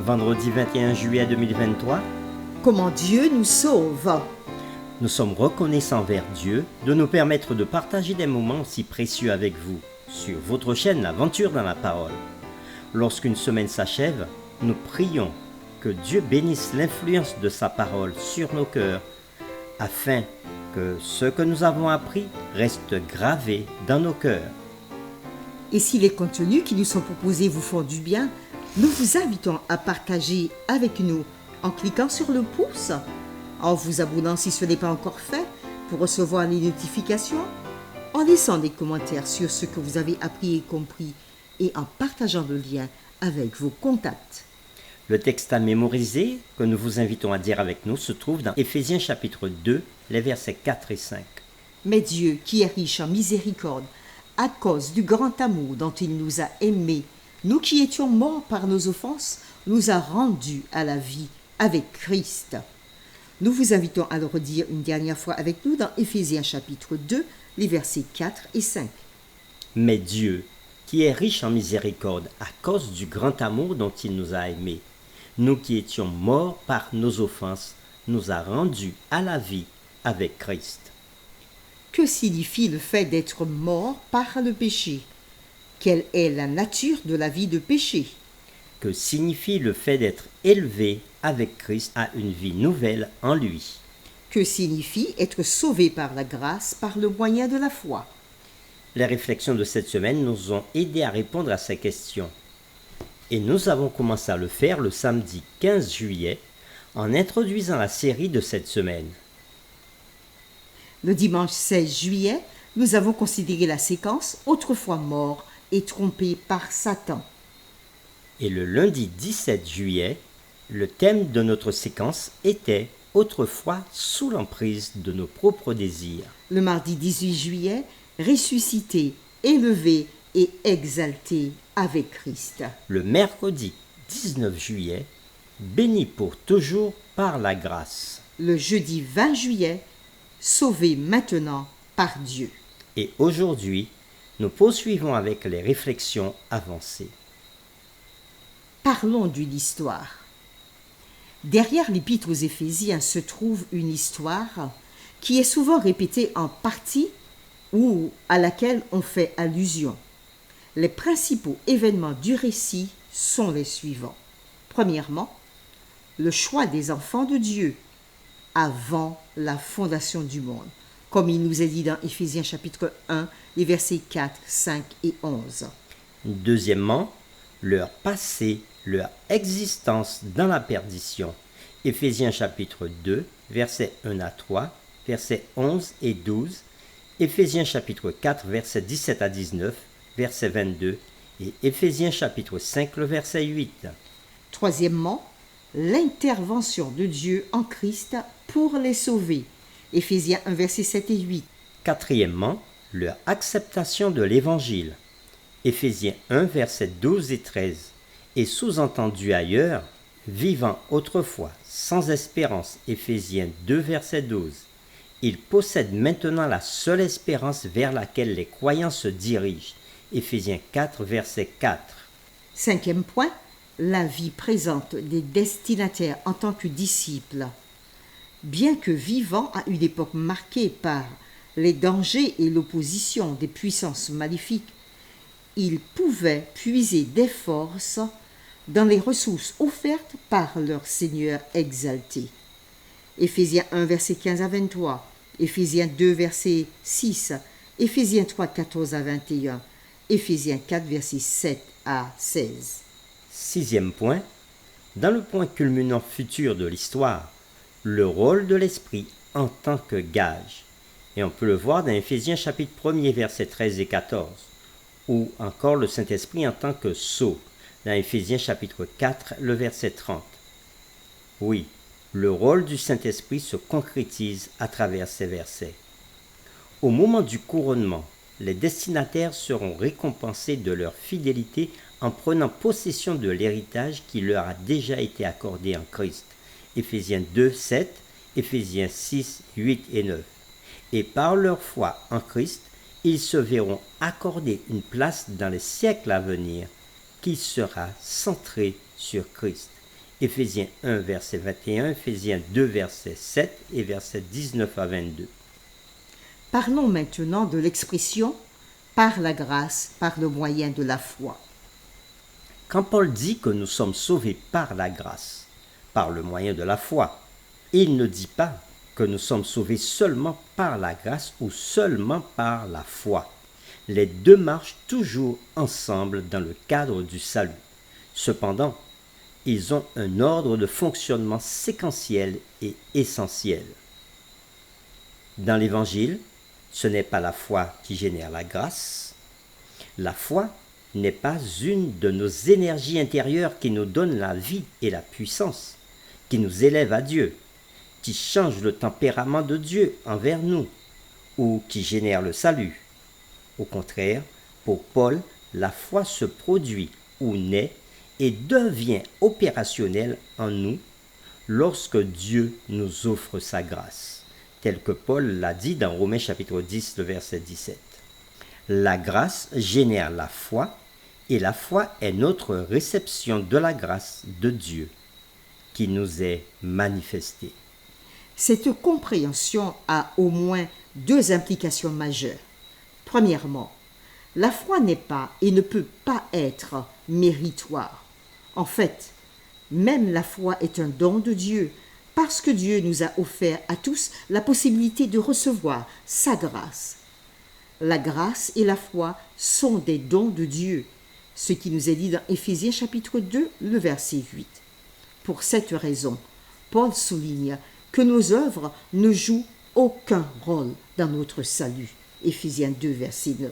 vendredi 21 juillet 2023. Comment Dieu nous sauve. Nous sommes reconnaissants envers Dieu de nous permettre de partager des moments si précieux avec vous sur votre chaîne L'Aventure dans la Parole. Lorsqu'une semaine s'achève, nous prions que Dieu bénisse l'influence de sa parole sur nos cœurs, afin que ce que nous avons appris reste gravé dans nos cœurs. Et si les contenus qui nous sont proposés vous font du bien, nous vous invitons à partager avec nous en cliquant sur le pouce, en vous abonnant si ce n'est pas encore fait pour recevoir les notifications, en laissant des commentaires sur ce que vous avez appris et compris et en partageant le lien avec vos contacts. Le texte à mémoriser que nous vous invitons à dire avec nous se trouve dans Éphésiens chapitre 2, les versets 4 et 5. Mais Dieu, qui est riche en miséricorde, à cause du grand amour dont il nous a aimés, nous qui étions morts par nos offenses, nous a rendus à la vie avec Christ. Nous vous invitons à le redire une dernière fois avec nous dans Éphésiens chapitre 2, les versets 4 et 5. Mais Dieu, qui est riche en miséricorde à cause du grand amour dont il nous a aimés, nous qui étions morts par nos offenses, nous a rendus à la vie avec Christ. Que signifie le fait d'être mort par le péché? Quelle est la nature de la vie de péché? Que signifie le fait d'être élevé avec Christ à une vie nouvelle en lui? Que signifie être sauvé par la grâce par le moyen de la foi? Les réflexions de cette semaine nous ont aidés à répondre à ces questions. Et nous avons commencé à le faire le samedi 15 juillet en introduisant la série de cette semaine. Le dimanche 16 juillet, nous avons considéré la séquence « Autrefois mort et trompé par Satan ». Et le lundi 17 juillet, le thème de notre séquence était « Autrefois sous l'emprise de nos propres désirs ». Le mardi 18 juillet, « Ressuscité, élevé et exalté avec Christ ». Le mercredi 19 juillet, « Béni pour toujours par la grâce ». Le jeudi 20 juillet, « Sauvé maintenant par Dieu ». Et aujourd'hui, nous poursuivons avec les réflexions avancées. Parlons d'une histoire. Derrière l'épître aux Éphésiens se trouve une histoire qui est souvent répétée en partie ou à laquelle on fait allusion. Les principaux événements du récit sont les suivants. Premièrement, le choix des enfants de Dieu avant la fondation du monde, comme il nous est dit dans Éphésiens chapitre 1, les versets 4, 5 et 11. Deuxièmement, leur passé, leur existence dans la perdition. Éphésiens chapitre 2, versets 1 à 3, versets 11 et 12, Éphésiens chapitre 4, versets 17 à 19, verset 22, et Éphésiens chapitre 5, le verset 8. Troisièmement, l'intervention de Dieu en Christ pour les sauver. Éphésiens 1, versets 7 et 8. Quatrièmement, leur acceptation de l'Évangile. Éphésiens 1, versets 12 et 13. Et sous-entendu ailleurs, vivant autrefois sans espérance. Éphésiens 2, verset 12. Ils possèdent maintenant la seule espérance vers laquelle les croyants se dirigent. Éphésiens 4, verset 4. Cinquième point, la vie présente des destinataires en tant que disciples. Bien que vivant à une époque marquée par les dangers et l'opposition des puissances maléfiques, ils pouvaient puiser des forces dans les ressources offertes par leur Seigneur exalté. Éphésiens 1, verset 15 à 23, Éphésiens 2, verset 6, Éphésiens 3, 14 à 21, Éphésiens 4, verset 7 à 16. Sixième point, dans le point culminant futur de l'histoire, le rôle de l'Esprit en tant que gage. Et on peut le voir dans Éphésiens chapitre 1er, versets 13 et 14, ou encore le Saint-Esprit en tant que sceau, dans Éphésiens chapitre 4, le verset 30. Oui, le rôle du Saint-Esprit se concrétise à travers ces versets. Au moment du couronnement, les destinataires seront récompensés de leur fidélité en prenant possession de l'héritage qui leur a déjà été accordé en Christ. Éphésiens 2, 7, Éphésiens 6, 8 et 9. Et par leur foi en Christ, ils se verront accorder une place dans les siècles à venir qui sera centrée sur Christ. Éphésiens 1, verset 21, Éphésiens 2, verset 7 et verset 19 à 22. Parlons maintenant de l'expression « par la grâce, par le moyen de la foi ». Quand Paul dit que nous sommes sauvés par la grâce, par le moyen de la foi, il ne dit pas que nous sommes sauvés seulement par la grâce ou seulement par la foi. Les deux marchent toujours ensemble dans le cadre du salut. Cependant, ils ont un ordre de fonctionnement séquentiel et essentiel. Dans l'Évangile, ce n'est pas la foi qui génère la grâce. La foi n'est pas une de nos énergies intérieures qui nous donne la vie et la puissance, qui nous élève à Dieu, qui change le tempérament de Dieu envers nous, ou qui génère le salut. Au contraire, pour Paul, la foi se produit ou naît et devient opérationnelle en nous lorsque Dieu nous offre sa grâce, tel que Paul l'a dit dans Romains chapitre 10, le verset 17. La grâce génère la foi, et la foi est notre réception de la grâce de Dieu qui nous est manifestée. Cette compréhension a au moins deux implications majeures. Premièrement, la foi n'est pas et ne peut pas être méritoire. En fait, même la foi est un don de Dieu, parce que Dieu nous a offert à tous la possibilité de recevoir sa grâce. La grâce et la foi sont des dons de Dieu, ce qui nous est dit dans Éphésiens chapitre 2, le verset 8. Pour cette raison, Paul souligne que nos œuvres ne jouent aucun rôle dans notre salut. Éphésiens 2, verset 9.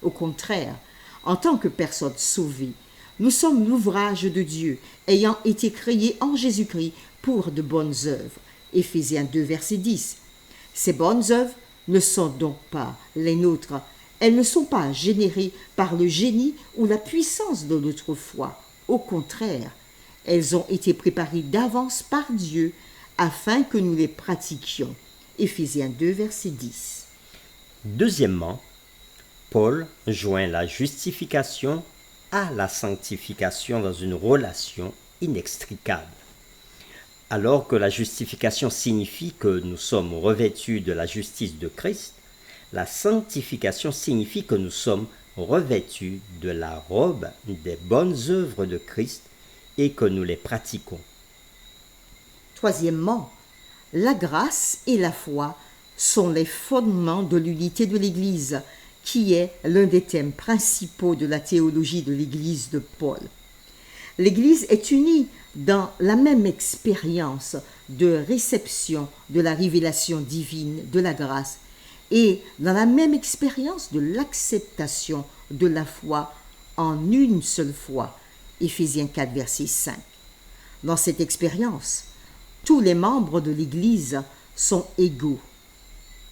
Au contraire, en tant que personnes sauvées, nous sommes l'ouvrage de Dieu, ayant été créés en Jésus-Christ pour de bonnes œuvres. Éphésiens 2, verset 10. Ces bonnes œuvres ne sont donc pas les nôtres. Elles ne sont pas générées par le génie ou la puissance de notre foi. Au contraire, elles ont été préparées d'avance par Dieu afin que nous les pratiquions. Éphésiens 2, verset 10. Deuxièmement, Paul joint la justification à la sanctification dans une relation inextricable. Alors que la justification signifie que nous sommes revêtus de la justice de Christ, la sanctification signifie que nous sommes revêtus de la robe des bonnes œuvres de Christ et que nous les pratiquons. Troisièmement, la grâce et la foi sont les fondements de l'unité de l'Église, qui est l'un des thèmes principaux de la théologie de l'Église de Paul. L'Église est unie dans la même expérience de réception de la révélation divine de la grâce et dans la même expérience de l'acceptation de la foi en une seule foi. Éphésiens 4, verset 5. Dans cette expérience, tous les membres de l'Église sont égaux.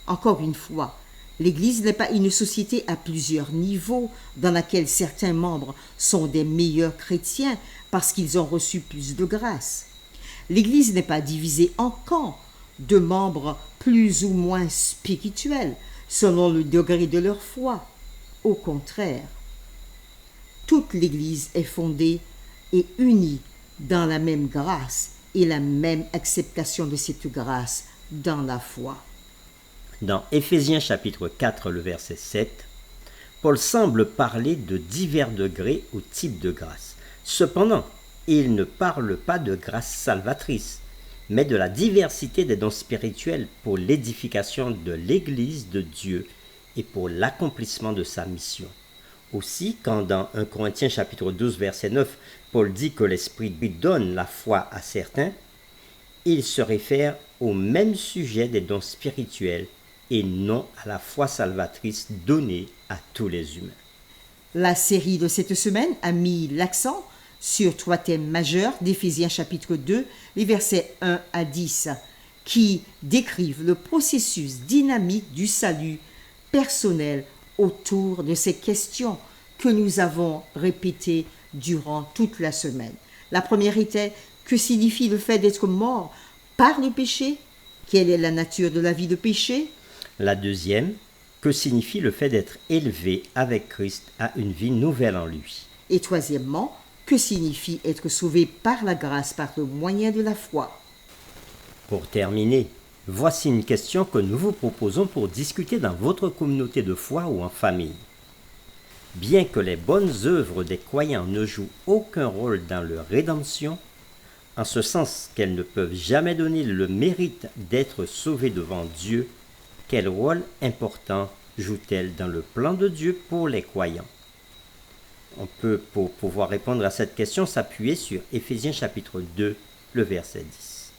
Encore une fois, l'Église n'est pas une société à plusieurs niveaux dans laquelle certains membres sont des meilleurs chrétiens parce qu'ils ont reçu plus de grâce. L'Église n'est pas divisée en camps de membres plus ou moins spirituels selon le degré de leur foi. Au contraire, toute l'Église est fondée et unie dans la même grâce et la même acceptation de cette grâce dans la foi. Dans Éphésiens chapitre 4, le verset 7, Paul semble parler de divers degrés ou types de grâce. Cependant, il ne parle pas de grâce salvatrice, mais de la diversité des dons spirituels pour l'édification de l'Église de Dieu et pour l'accomplissement de sa mission. Aussi, quand dans 1 Corinthiens chapitre 12, verset 9, Paul dit que l'Esprit donne la foi à certains, il se réfère au même sujet des dons spirituels et non à la foi salvatrice donnée à tous les humains. La série de cette semaine a mis l'accent sur trois thèmes majeurs d'Éphésiens chapitre 2, les versets 1 à 10, qui décrivent le processus dynamique du salut personnel autour de ces questions que nous avons répétées durant toute la semaine. La première était: que signifie le fait d'être mort par le péché? Quelle est la nature de la vie de péché? La deuxième, que signifie le fait d'être élevé avec Christ à une vie nouvelle en lui? Et troisièmement, Que signifie être sauvé par la grâce par le moyen de la foi? Pour terminer, voici une question que nous vous proposons pour discuter dans votre communauté de foi ou en famille. Bien que les bonnes œuvres des croyants ne jouent aucun rôle dans leur rédemption, en ce sens qu'elles ne peuvent jamais donner le mérite d'être sauvés devant Dieu, quel rôle important jouent-elles dans le plan de Dieu pour les croyants? On peut, pour pouvoir répondre à cette question, s'appuyer sur Éphésiens chapitre 2, le verset 10.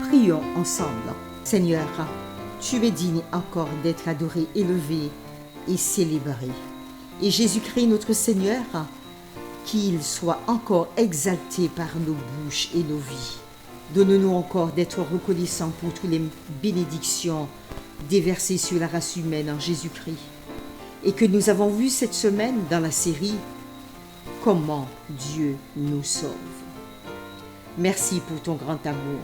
Prions ensemble. Seigneur, tu es digne encore d'être adoré, élevé et célébré. Et Jésus-Christ, notre Seigneur, qu'il soit encore exalté par nos bouches et nos vies. Donne-nous encore d'être reconnaissants pour toutes les bénédictions déversées sur la race humaine en Jésus-Christ. Et que nous avons vu cette semaine dans la série « Comment Dieu nous sauve ». Merci pour ton grand amour.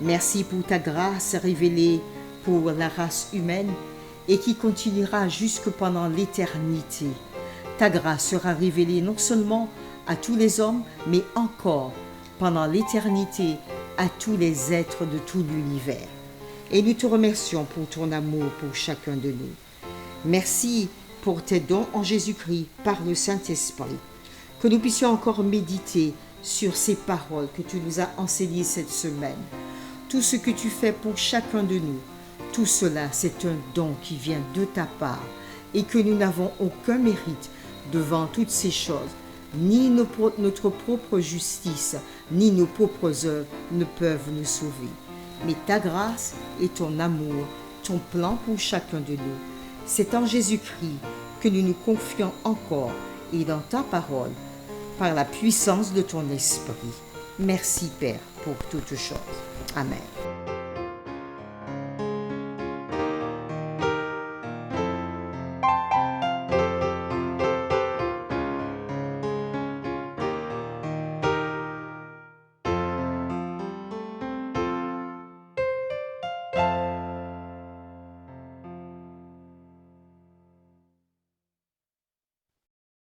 Merci pour ta grâce révélée pour la race humaine et qui continuera jusque pendant l'éternité. Ta grâce sera révélée non seulement à tous les hommes, mais encore pendant l'éternité à tous les êtres de tout l'univers. Et nous te remercions pour ton amour pour chacun de nous. Merci pour tes dons en Jésus-Christ par le Saint-Esprit. Que nous puissions encore méditer sur ces paroles que tu nous as enseignées cette semaine. Tout ce que tu fais pour chacun de nous, tout cela, c'est un don qui vient de ta part et que nous n'avons aucun mérite devant toutes ces choses. Ni notre propre justice, ni nos propres œuvres ne peuvent nous sauver. Mais ta grâce et ton amour, ton plan pour chacun de nous, c'est en Jésus-Christ que nous nous confions encore et dans ta parole, par la puissance de ton esprit. Merci Père pour toutes choses. Amen.